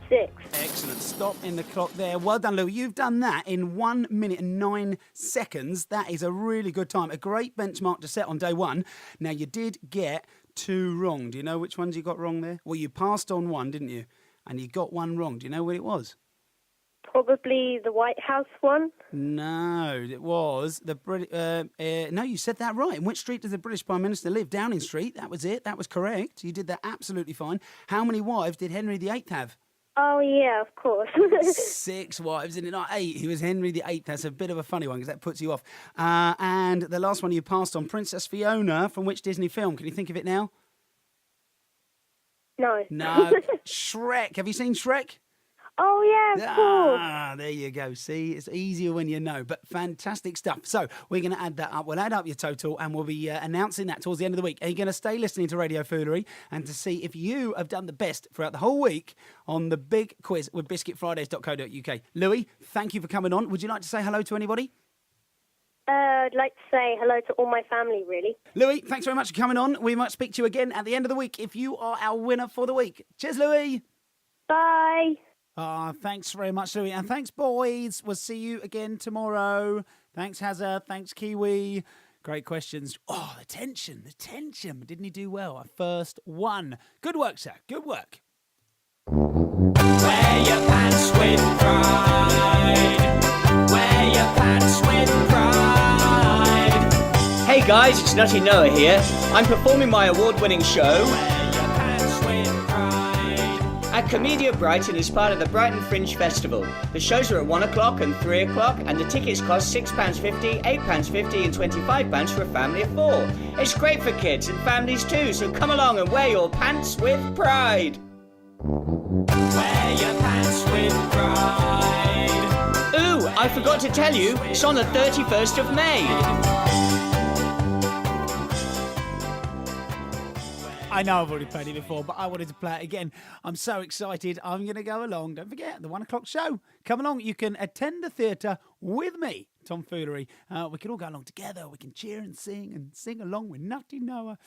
6. Excellent. Stop in the clock there. Well done, Louis. You've done that in 1 minute and 9 seconds. That is a really good time. A great benchmark to set on day one. Now, you did get 2 wrong. Do you know which ones you got wrong there? Well, you passed on one, didn't you? And you got 1 wrong. Do you know what it was? Probably the White House one. No, it was the British. No, you said that right. In which street does the British Prime Minister live? Downing Street. That was it. That was correct. You did that absolutely fine. How many wives did Henry VIII have? Oh, yeah, of course. 6 wives, and not 8. He was Henry VIII. That's a bit of a funny one because that puts you off. And the last one you passed on, Princess Fiona, from which Disney film? Can you think of it now? No. No. Shrek. Have you seen Shrek? Oh, yeah, of course. Ah, there you go. See, it's easier when you know, but fantastic stuff. So we're going to add that up. We'll add up your total and we'll be announcing that towards the end of the week. Are you going to stay listening to Radio Foolery and to see if you have done the best throughout the whole week on the big quiz with biscuitfridays.co.uk? Louis, thank you for coming on. Would you like to say hello to anybody? I'd like to say hello to all my family, really. Louis, thanks very much for coming on. We might speak to you again at the end of the week if you are our winner for the week. Cheers, Louis. Bye. Thanks very much, Louis. And thanks, boys. We'll see you again tomorrow. Thanks, Hazza. Thanks, Kiwi. Great questions. Oh, the tension. Didn't he do well? Our first one. Good work, sir. Good work. Wear your pants with pride. Wear your pants with pride. Hey guys, it's Nutty Noah here. I'm performing my award-winning show at Comedia Brighton as part of the Brighton Fringe Festival. The shows are at 1 o'clock and 3 o'clock, and the tickets cost £6.50, £8.50 and £25 for a family of 4. It's great for kids and families too, so come along and wear your pants with pride. Wear your pants with pride. Ooh, I forgot to tell you, it's on the 31st of May. I know I've already played it before, but I wanted to play it again. I'm so excited. I'm going to go along. Don't forget, the 1 o'clock show. Come along. You can attend the theatre with me, Tomfoolery. We can all go along together. We can cheer and sing along with Nutty Noah.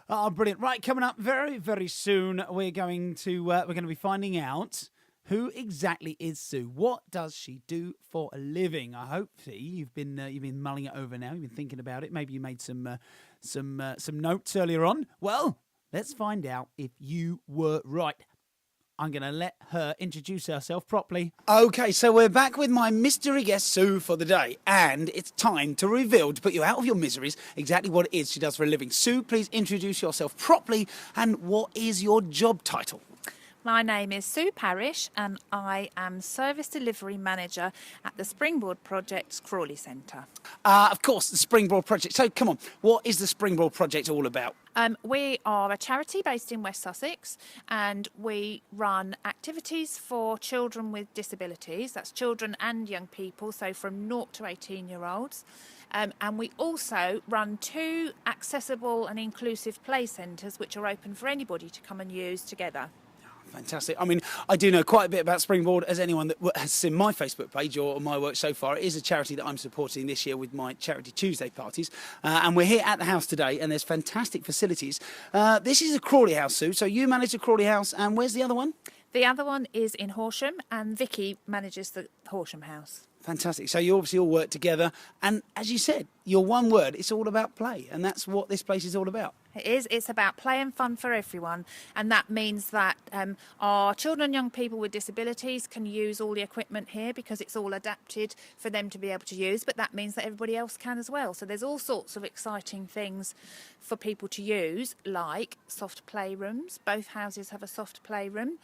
Oh, brilliant. Right, coming up very, very soon, we're going to be finding out who exactly is Sue. What does she do for a living? I hope you've been mulling it over now. You've been thinking about it. Maybe you made some notes earlier on. Well, let's find out if you were right. I'm going to let her introduce herself properly. Okay, so we're back with my mystery guest, Sue, for the day. And it's time to reveal, to put you out of your miseries, exactly what it is she does for a living. Sue, please introduce yourself properly. And what is your job title? My name is Sue Parrish and I am Service Delivery Manager at the Springboard Project's Crawley Centre. Of course, the Springboard Project. So, come on, what is the Springboard Project all about? We are a charity based in West Sussex and we run activities for children with disabilities. That's children and young people, so from 0 to 18-year-olds. And we also run 2 accessible and inclusive play centres which are open for anybody to come and use together. Fantastic. I mean, I do know quite a bit about Springboard, as anyone that has seen my Facebook page or my work so far. It is a charity that I'm supporting this year with my Charity Tuesday parties. And we're here at the house today, and there's fantastic facilities. This is a Crawley house, Sue. So you manage the Crawley house, and where's the other one? The other one is in Horsham, and Vicky manages the Horsham house. Fantastic. So you obviously all work together. And as you said, your one word, it's all about play. And that's what this place is all about. It is. It's about play and fun for everyone. And that means that our children and young people with disabilities can use all the equipment here because it's all adapted for them to be able to use. But that means that everybody else can as well. So there's all sorts of exciting things for people to use, like soft playrooms. Both houses have a soft playroom.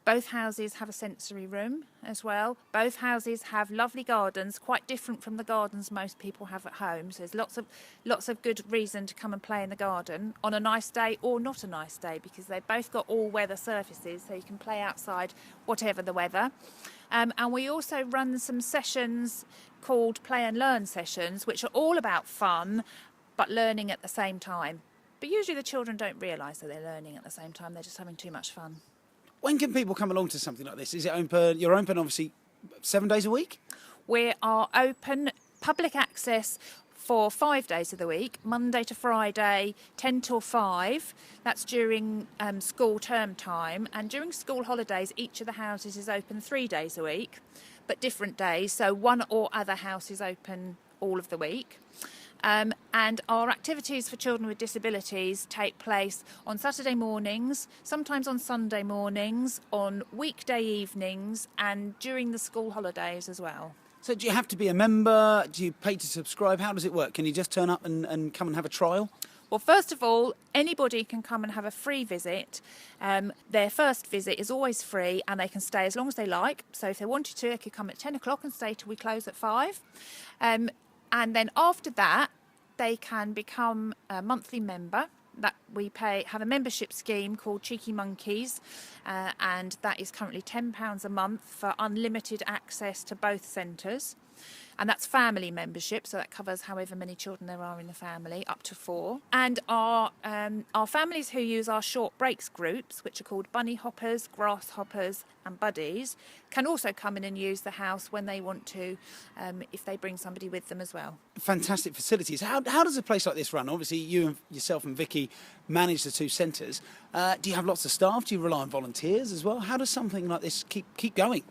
Both houses have a sensory room as well. Both houses have lovely gardens, quite different from the gardens most people have at home. So there's lots of good reason to come and play in the garden on a nice day or not a nice day, because they've both got all weather surfaces, so you can play outside whatever the weather. And we also run some sessions called Play and Learn sessions, which are all about fun but learning at the same time. But usually the children don't realise that they're learning at the same time, they're just having too much fun. When can people come along to something like this? Is it open? You're open obviously 7 days a week? We are open, public access, for 5 days of the week, Monday to Friday, 10 till 5. That's during school term time. And during school holidays, each of the houses is open 3 days a week, but different days. So one or other house is open all of the week. And our activities for children with disabilities take place on Saturday mornings, sometimes on Sunday mornings, on weekday evenings, and during the school holidays as well. So do you have to be a member? Do you pay to subscribe? How does it work? Can you just turn up and come and have a trial? Well, first of all, anybody can come and have a free visit. Their first visit is always free and they can stay as long as they like. So if they wanted to, they could come at 10 o'clock and stay till we close at 5. And then after that, they can become a monthly member. That we have a membership scheme called Cheeky Monkeys, and that is currently £10 a month for unlimited access to both centres. And that's family membership, so that covers however many children there are in the family, up to 4. And our families who use our short breaks groups, which are called bunny hoppers, grasshoppers and buddies, can also come in and use the house when they want to, if they bring somebody with them as well. Fantastic facilities. How does a place like this run? Obviously, yourself and Vicky manage the 2 centres. Do you have lots of staff? Do you rely on volunteers as well? How does something like this keep going?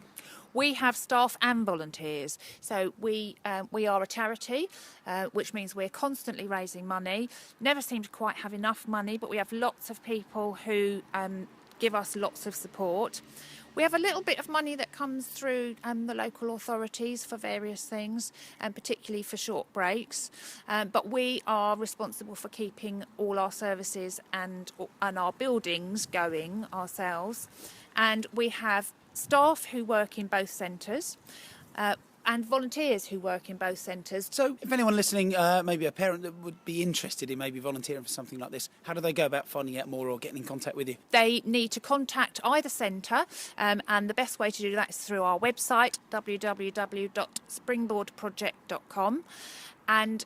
We have staff and volunteers. So we are a charity, which means we're constantly raising money. Never seem to quite have enough money, but we have lots of people who give us lots of support. We have a little bit of money that comes through the local authorities for various things, and particularly for short breaks. But we are responsible for keeping all our services and our buildings going ourselves. And we have staff who work in both centres and volunteers who work in both centres. So if anyone listening, maybe a parent that would be interested in maybe volunteering for something like this, how do they go about finding out more or getting in contact with you? They need to contact either centre, and the best way to do that is through our website, www.springboardproject.com. And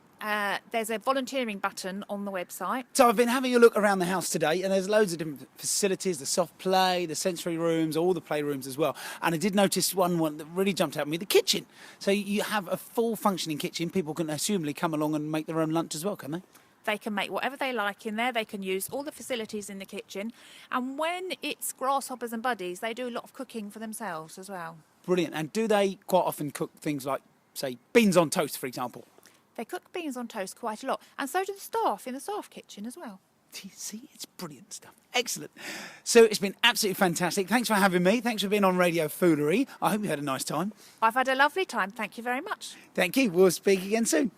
there's a volunteering button on the website. So I've been having a look around the house today, and there's loads of different facilities, the soft play, the sensory rooms, all the playrooms as well. And I did notice one that really jumped out at me, the kitchen. So you have a full functioning kitchen. People can assumably come along and make their own lunch as well, can they? They can make whatever they like in there. They can use all the facilities in the kitchen. And when it's grasshoppers and buddies, they do a lot of cooking for themselves as well. Brilliant. And do they quite often cook things like, say, beans on toast, for example? They cook beans on toast quite a lot, and so do the staff in the staff kitchen as well. See, it's brilliant stuff. Excellent. So it's been absolutely fantastic. Thanks for having me. Thanks for being on Radio Foolery. I hope you had a nice time. I've had a lovely time. Thank you very much. Thank you. We'll speak again soon.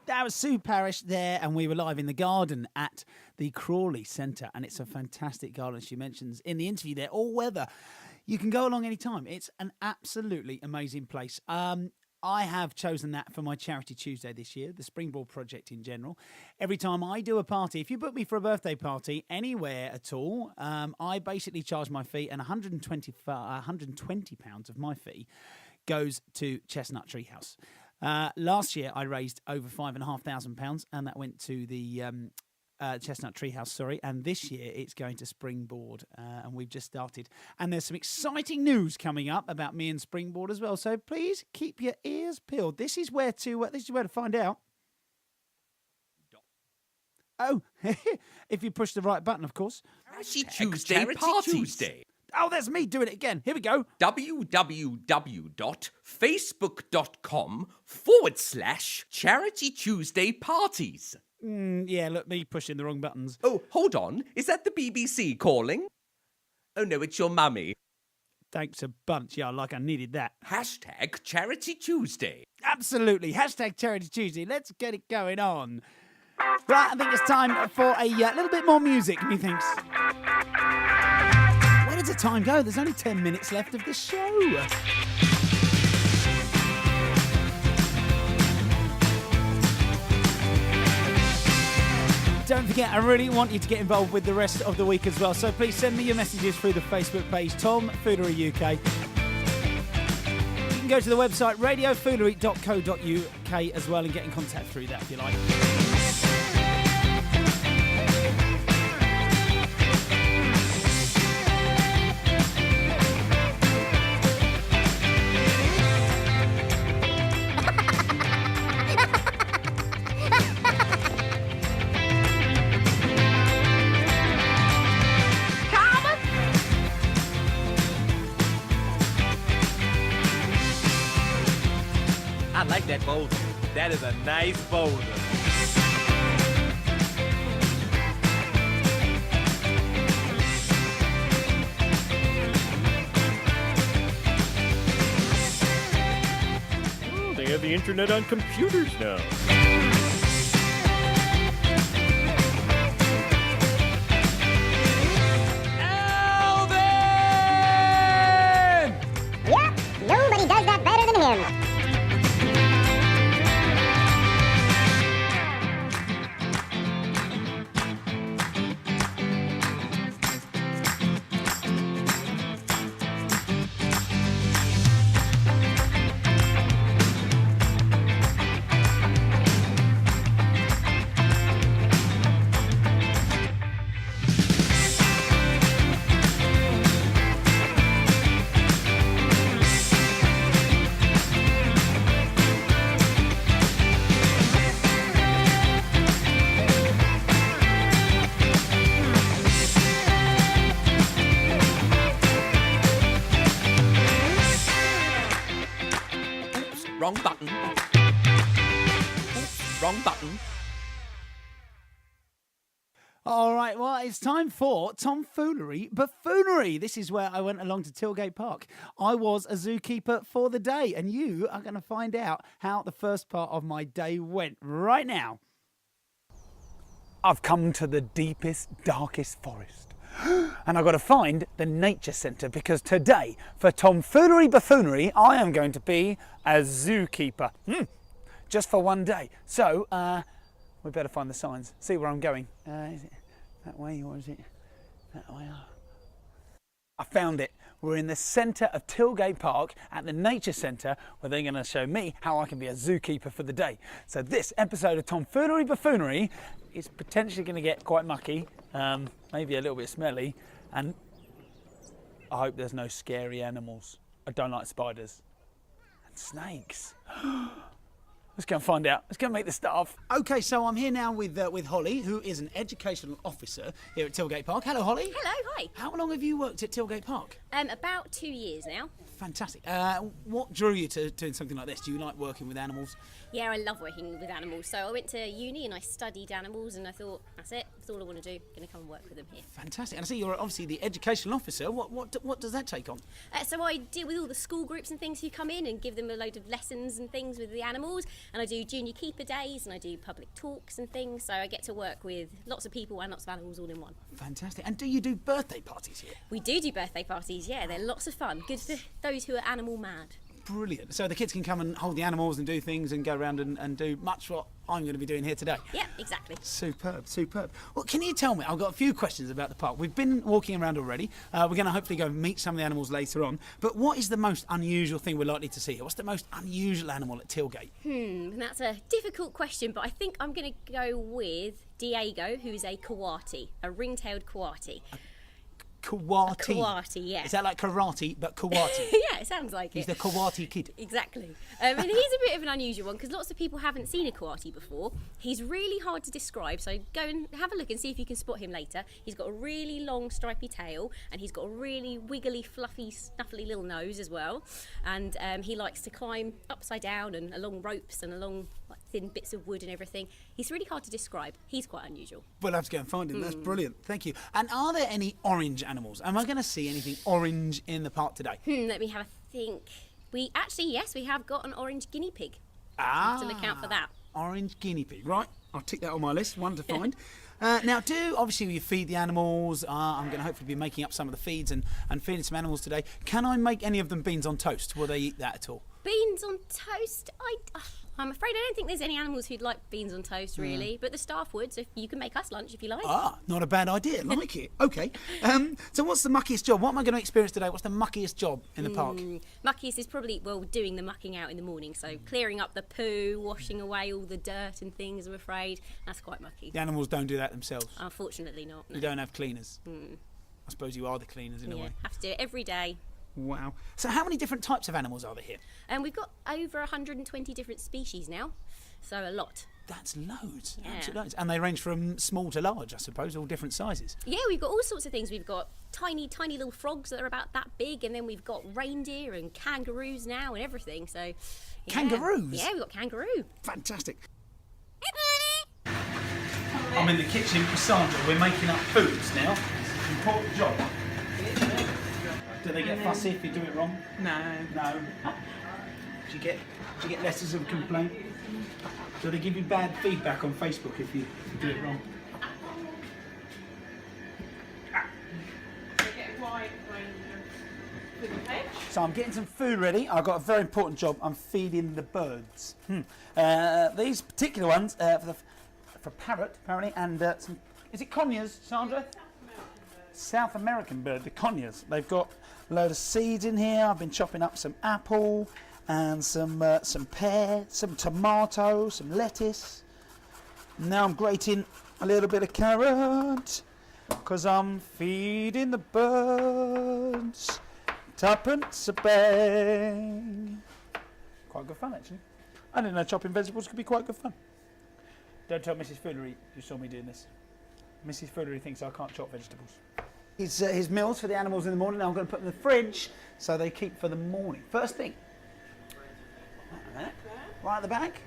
That was Sue Parish there, and we were live in the garden at the Crawley Centre, and it's a fantastic garden. She mentions in the interview there, all weather. You can go along any time. It's an absolutely amazing place. I have chosen that for my Charity Tuesday this year, the Springboard Project in general. Every time I do a party, if you book me for a birthday party anywhere at all, I basically charge my fee, and £120 of my fee goes to Chestnut Treehouse. Last year, I raised over £5,500, and that went to the Chestnut Treehouse, and this year it's going to Springboard, and we've just started. And there's some exciting news coming up about me and Springboard as well. So please keep your ears peeled. This is where to find out. Oh, if you push the right button, of course. Charity Tuesday. Oh, that's me doing it again. Here we go. www.facebook.com/Charity Tuesday Parties. Yeah, look, me pushing the wrong buttons. Oh, hold on. Is that the BBC calling? Oh, no, it's your mummy. Thanks a bunch. Yeah, like I needed that. #Charity Tuesday. Absolutely. #Charity Tuesday. Let's get it going on. Right, I think it's time for a little bit more music, methinks. Where did the time go? There's only 10 minutes left of the show. Don't forget, I really want you to get involved with the rest of the week as well. So please send me your messages through the Facebook page, Tomfoolery UK. You can go to the website, radiofoolery.co.uk as well, and get in contact through that if you like. that boulder. That is a nice boulder. They have the internet on computers now. Yep, nobody does that better than him. Wrong button. Wrong button. All right, well, it's time for Tomfoolery Buffoonery. This is where I went along to Tilgate Park. I was a zookeeper for the day, and you are going to find out how the first part of my day went right now. I've come to the deepest, darkest forest. And I've got to find the nature centre, because today, for Tomfoolery Buffoonery, I am going to be a zookeeper. Just for one day. So, we better find the signs, see where I'm going. Is it that way or is it that way? I found it. We're in the centre of Tilgate Park at the Nature Centre, where they're going to show me how I can be a zookeeper for the day. So this episode of Tomfoolery Buffoonery is potentially going to get quite mucky, maybe a little bit smelly, and I hope there's no scary animals. I don't like spiders and snakes. Let's go and find out. Let's go and meet the staff. Okay, so I'm here now with Holly, who is an educational officer here at Tilgate Park. Hello, Holly. Hello, hi. How long have you worked at Tilgate Park? About 2 years now. Fantastic. What drew you to doing something like this? Do you like working with animals? Yeah, I love working with animals. So I went to uni and I studied animals, and I thought, that's it. That's all I want to do. Going to come and work with them here. Fantastic. And I see you're obviously the educational officer. What does that take on? So I deal with all the school groups and things who come in and give them a load of lessons and things with the animals. And I do junior keeper days and I do public talks and things. So I get to work with lots of people and lots of animals all in one. Fantastic. And do you do birthday parties here? We do birthday parties, yeah. They're lots of fun. Good for those who are animal mad. Brilliant. So the kids can come and hold the animals and do things and go around and do much what I'm going to be doing here today. Yeah, exactly. Superb, superb. Well, can you tell me, I've got a few questions about the park. We've been walking around already. We're going to hopefully go meet some of the animals later on. But what is the most unusual thing we're likely to see here? What's the most unusual animal at Tilgate? That's a difficult question, but I think I'm going to go with Diego, who's a coati, a ring-tailed coati. Coati. A coati, yeah. Is that like karate, but coati? Yeah, it sounds like He's it. the coati kid. Exactly. And he's a bit of an unusual one because lots of people haven't seen a coati before. He's really hard to describe, so go and have a look and see if you can spot him later. He's got a really long stripy tail, and he's got a really wiggly, fluffy, snuffly little nose as well. And he likes to climb upside down and along ropes and along thin bits of wood and everything. He's really hard to describe. He's quite unusual. We'll have to go and find him. That's brilliant. Thank you. And are there any orange animals? Am I going to see anything orange in the park today? Let me have a think. Yes, we have got an orange guinea pig. Ah. Have to look out for that. Orange guinea pig. Right. I'll tick that on my list. One to find. Now, obviously you feed the animals. I'm going to hopefully be making up some of the feeds and feeding some animals today. Can I make any of them beans on toast? Will they eat that at all? Beans on toast? I'm afraid I don't think there's any animals who'd like beans on toast, really. But the staff would, so you can make us lunch if you like. Ah, not a bad idea. Like it. Okay. So what's the muckiest job? What am I going to experience today? What's the muckiest job in the park? Muckiest is probably, doing the mucking out in the morning. So clearing up the poo, washing away all the dirt and things, I'm afraid. That's quite mucky. The animals don't do that themselves? Unfortunately not. No. You don't have cleaners? I suppose you are the cleaners in a way. Have to do it every day. Wow. So how many different types of animals are there here? And we've got over 120 different species now, so a lot. That's loads. Yeah. Absolute loads. And they range from small to large, I suppose, all different sizes. Yeah, we've got all sorts of things. We've got tiny little frogs that are about that big, and then we've got reindeer and kangaroos now and everything. So, yeah. Kangaroos? Yeah, we've got kangaroo. Fantastic. I'm in the kitchen with Sandra. We're making up foods now. It's an important job. Do they get fussy if you do it wrong? No. Do you get letters of complaint? Do they give you bad feedback on Facebook if you do it wrong? So I'm getting some food ready. I've got a very important job. I'm feeding the birds. These particular ones for parrot, apparently, and some. Is it conures, Sandra? South American bird, the conures. They've got a load of seeds in here. I've been chopping up some apple and some pear, some tomato, some lettuce. Now I'm grating a little bit of carrot because I'm feeding the birds. Tuppence a bang. Quite good fun, actually. I didn't know chopping vegetables could be quite good fun. Don't tell Mrs. Foolery you saw me doing this. Mrs. Foolery thinks I can't chop vegetables. His meals for the animals in the morning. Now I'm going to put them in the fridge so they keep for the morning. First thing. Right at the back.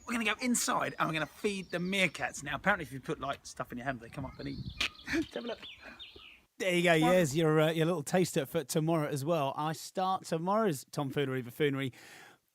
We're going to go inside and we're going to feed the meerkats. Now, apparently, if you put like stuff in your hand, they come up and eat. Let's have a look. There you go. Yes, your little taster for tomorrow as well. I start tomorrow's Tomfoolery Buffoonery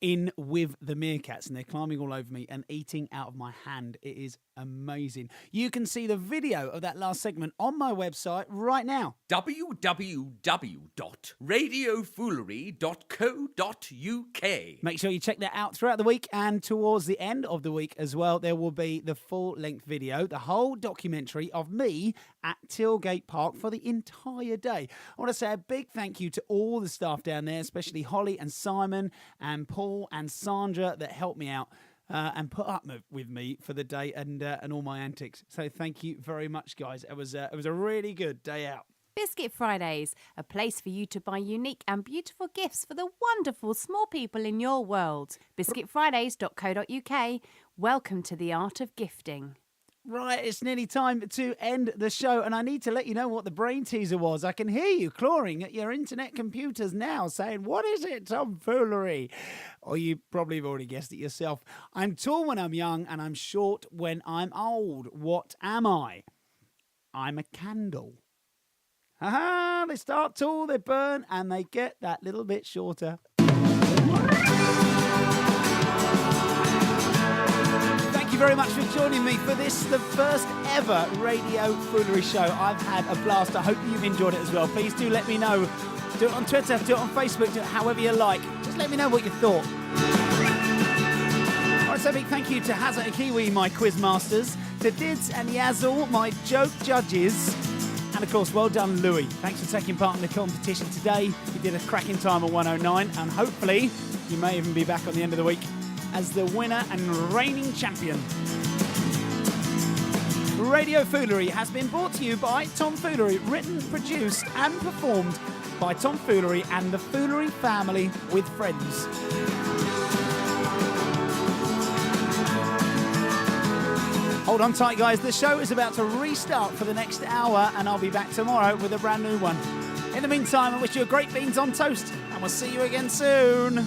in with the meerkats, and they're climbing all over me and eating out of my hand. It is amazing. You can see the video of that last segment on my website right now. www.radiofoolery.co.uk. Make sure you check that out throughout the week, and towards the end of the week as well, there will be the full-length video, the whole documentary of me at Tilgate Park for the entire day. I want to say a big thank you to all the staff down there, especially Holly and Simon and Paul and Sandra that helped me out and put up with me for the day and all my antics. So thank you very much, guys. It was a really good day out. Biscuit Fridays, a place for you to buy unique and beautiful gifts for the wonderful small people in your world. biscuitfridays.co.uk. Welcome to the art of gifting. Right, it's nearly time to end the show, and I need to let you know what the brain teaser was. I can hear you clawing at your internet computers now, saying, "What is it, Tomfoolery?" Or you probably have already guessed it yourself. I'm tall when I'm young, and I'm short when I'm old. What am I? I'm a candle. Ha-ha! They start tall, they burn, and they get that little bit shorter. Thank you very much for joining me for this, the first ever Radio Foolery show. I've had a blast. I hope you've enjoyed it as well. Please do let me know. Do it on Twitter, do it on Facebook, do it however you like. Just let me know what you thought. All right, so big thank you to Hazza and Kiwi, my quiz masters, to Dids and Yazzle, my joke judges, and of course, well done, Louis. Thanks for taking part in the competition today. You did a cracking time on 109, and hopefully you may even be back on the end of the week as the winner and reigning champion. Radio Foolery has been brought to you by Tomfoolery, written, produced and performed by Tomfoolery and the Foolery family with friends. Hold on tight, guys. The show is about to restart for the next hour, and I'll be back tomorrow with a brand new one. In the meantime, I wish you a great beans on toast, and we'll see you again soon.